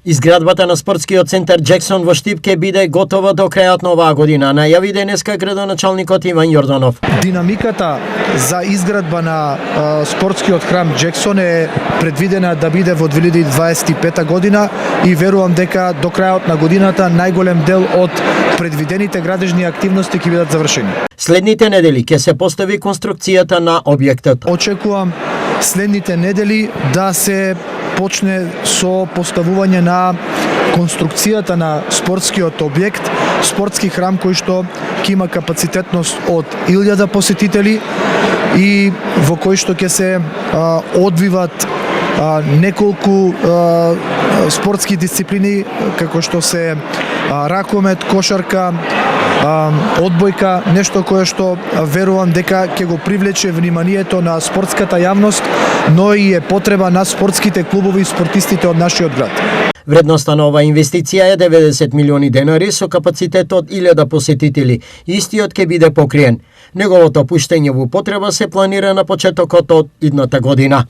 Изградбата на спортскиот центар Джексон во Штип ќе биде готова до крајот на оваа година, најави денеска градоначалникот Иван Јорданов. Динамиката за изградба на спортскиот храм Джексон е предвидена да биде во 2025 година и верувам дека до крајот на годината најголем дел од предвидените градежни активности ќе бидат завршени. Следните недели ќе се постави конструкцијата на објектот. Очекувам следните недели да се почне со поставување на конструкцијата на спортскиот објект, спортски храм кој што ќе има капацитетност од 1000 посетители и во кој што ќе се одвиват неколку спортски дисциплини како што се ракомет, кошарка, одбојка, нешто кое што верувам дека ќе го привлече вниманието на спортската јавност, но и е потреба на спортските клубови и спортистите од нашиот град. Вредноста на оваа инвестиција е 90 милиони денари со капацитет од 1000 посетители. Истиот ќе биде покриен. Неговото пуштење во употреба се планира на почетокот од идната година.